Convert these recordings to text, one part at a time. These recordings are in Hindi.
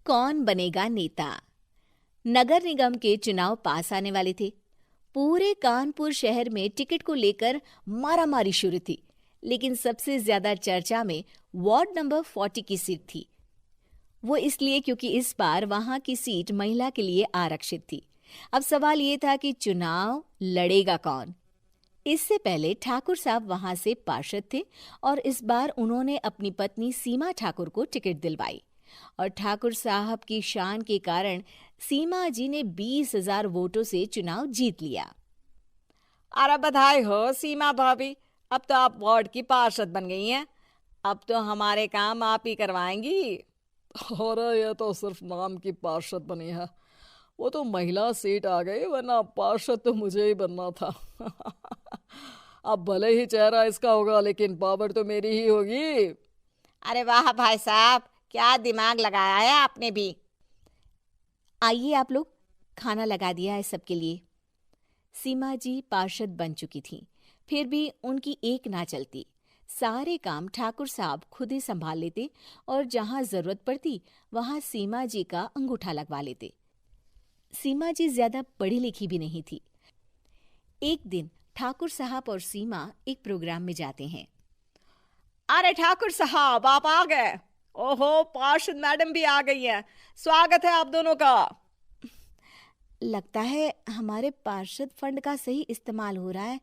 कौन बनेगा नेता। नगर निगम के चुनाव पास आने वाले थे। पूरे कानपुर शहर में टिकट को लेकर मारामारी शुरू थी, लेकिन सबसे ज्यादा चर्चा में वार्ड नंबर 40 की सीट थी। वो इसलिए क्योंकि इस बार वहां की सीट महिला के लिए आरक्षित थी। अब सवाल ये था कि चुनाव लड़ेगा कौन। इससे पहले ठाकुर साहब वहां से पार्षद थे और इस बार उन्होंने अपनी पत्नी सीमा ठाकुर को टिकट दिलवाई और ठाकुर साहब की शान के कारण सीमा जी ने 20,000 वोटों से चुनाव जीत लिया। अरे बधाई हो सीमा भाभी, अब तो आप वार्ड की पार्षद बन गई हैं। अब तो हमारे काम आप ही करवाएंगी। अरे ये तो सिर्फ नाम की पार्षद बनी है, वो तो महिला सीट आ गई, वरना पार्षद तो मुझे ही बनना था। अब भले ही चेहरा इसका होगा, लेकिन पावर तो मेरी ही होगी। अरे वाह भाई साहब, क्या दिमाग लगाया है आपने भी। आइए आप लोग, खाना लगा दिया है सबके लिए। सीमा जी पार्षद बन चुकी थी, फिर भी उनकी एक ना चलती। सारे काम ठाकुर साहब खुद ही संभाल लेते और जहां जरूरत पड़ती वहां सीमा जी का अंगूठा लगवा लेते। सीमा जी ज्यादा पढ़ी लिखी भी नहीं थी। एक दिन ठाकुर साहब और सीमा एक प्रोग्राम में जाते हैं। अरे ठाकुर साहब, आप आ गए। ओहो, पार्षद मैडम भी आ गई हैं। स्वागत है आप दोनों का। लगता है हमारे पार्षद फंड का सही इस्तेमाल हो रहा है।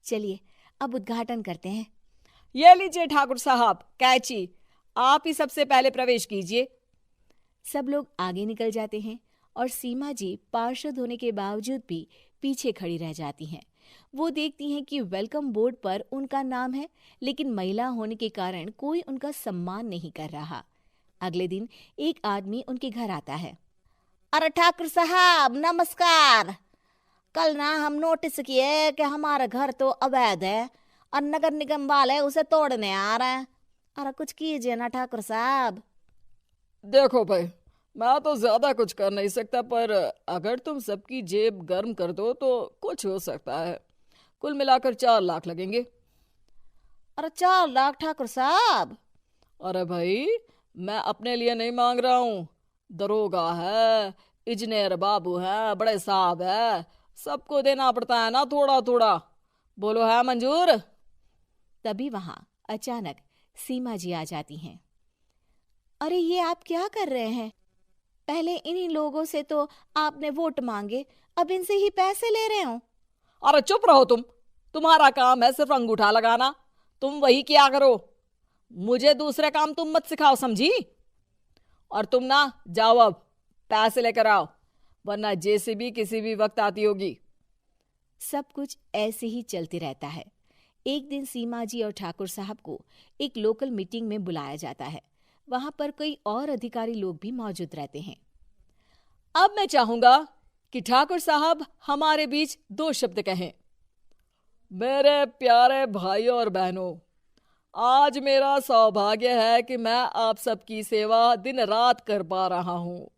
चलिए अब उद्घाटन करते हैं। ये लीजिए ठाकुर साहब कैची, आप ही सबसे पहले प्रवेश कीजिए। सब लोग आगे निकल जाते हैं और सीमा जी पार्षद होने के बावजूद भी पीछे खड़ी रह जाती हैं। वो देखती हैं कि वेलकम बोर्ड पर उनका नाम है, लेकिन महिला होने के कारण कोई उनका सम्मान नहीं कर रहा। अगले दिन एक आदमी उनके घर आता है। अरे ठाकुर साहब नमस्कार। कल ना हम नोटिस किए कि हमारा घर तो अवैध है और नगर निगम वाले उसे तोड़ने आ रहे हैं। अरे कुछ कीजिए ना ठाकुर साहब। देखो भाई, मैं तो ज्यादा कुछ कर नहीं सकता, पर अगर तुम सबकी जेब गर्म कर दो तो कुछ हो सकता है। कुल मिलाकर 4 लाख लगेंगे। अरे 4 लाख ठाकुर साहब? अरे भाई, मैं अपने लिए नहीं मांग रहा हूँ। दरोगा है, इंजीनियर बाबू है, बड़े साहब है, सबको देना पड़ता है ना थोड़ा थोड़ा। बोलो है मंजूर? तभी वहां अचानक सीमा जी आ जाती हैं। अरे ये आप क्या कर रहे हैं? पहले इन्हीं लोगों से तो आपने वोट मांगे, अब इनसे ही पैसे ले रहे हो। अरे चुप रहो तुम। तुम्हारा काम है सिर्फ अंगूठा लगाना, तुम वही किया करो। मुझे दूसरे काम तुम मत सिखाओ, समझी? और तुम ना जाओ, अब पैसे लेकर आओ, वरना जेसीबी किसी भी वक्त आती होगी। सब कुछ ऐसे ही चलते रहता है। एक दिन सीमा जी और ठाकुर साहब को एक लोकल मीटिंग में बुलाया जाता है। वहां पर कई और अधिकारी लोग भी मौजूद रहते हैं। अब मैं चाहूंगा कि ठाकुर साहब हमारे बीच 2 शब्द कहें। मेरे प्यारे भाइयों और बहनों, आज मेरा सौभाग्य है कि मैं आप सबकी सेवा दिन रात कर पा रहा हूँ।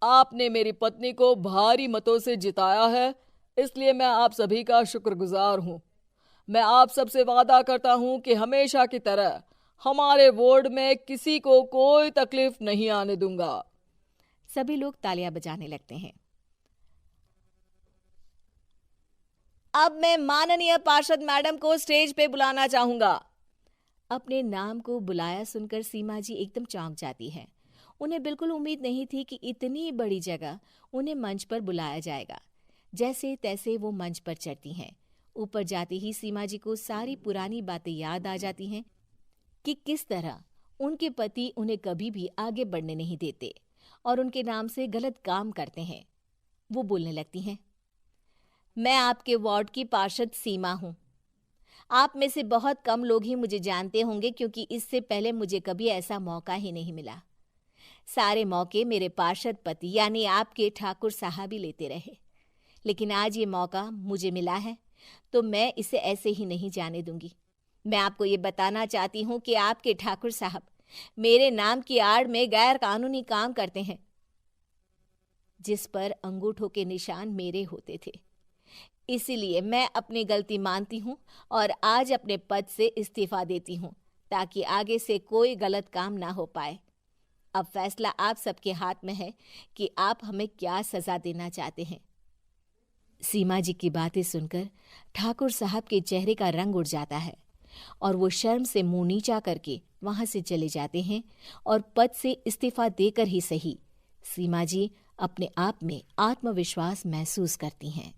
आपने मेरी पत्नी को भारी मतों से जिताया है, इसलिए मैं आप सभी का शुक्रगुजार हूँ। मैं आप सबसे वादा करता हूँ कि हमेशा की तरह हमारे वार्ड में किसी को कोई तकलीफ नहीं आने दूंगा। सभी लोग तालियां बजाने लगते हैं। अब मैं माननीय पार्षद मैडम को स्टेज पे बुलाना चाहूंगा। अपने नाम को बुलाया सुनकर सीमा जी एकदम चौंक जाती है। उन्हें बिल्कुल उम्मीद नहीं थी कि इतनी बड़ी जगह उन्हें मंच पर बुलाया जाएगा। जैसे तैसे वो मंच पर चढ़ती हैं। ऊपर जाते ही सीमा जी को सारी पुरानी बातें याद आ जाती हैं कि किस तरह उनके पति उन्हें कभी भी आगे बढ़ने नहीं देते और उनके नाम से गलत काम करते हैं। वो बोलने लगती हैं। मैं आपके वार्ड की पार्षद सीमा हूं। आप में से बहुत कम लोग ही मुझे जानते होंगे, क्योंकि इससे पहले मुझे कभी ऐसा मौका ही नहीं मिला। सारे मौके मेरे पार्षद पति यानी आपके ठाकुर साहब ही लेते रहे, लेकिन आज ये मौका मुझे मिला है तो मैं इसे ऐसे ही नहीं जाने दूंगी। मैं आपको ये बताना चाहती हूँ कि आपके ठाकुर साहब मेरे नाम की आड़ में गैर कानूनी काम करते हैं, जिस पर अंगूठों के निशान मेरे होते थे। इसीलिए मैं अपनी गलती मानती हूँ और आज अपने पद से इस्तीफा देती हूँ, ताकि आगे से कोई गलत काम ना हो पाए। अब फैसला आप सबके हाथ में है कि आप हमें क्या सजा देना चाहते हैं। सीमा जी की बातें सुनकर ठाकुर साहब के चेहरे का रंग उड़ जाता है और वो शर्म से मुंह नीचा करके वहां से चले जाते हैं और पद से इस्तीफा देकर ही सही सीमा जी अपने आप में आत्मविश्वास महसूस करती हैं।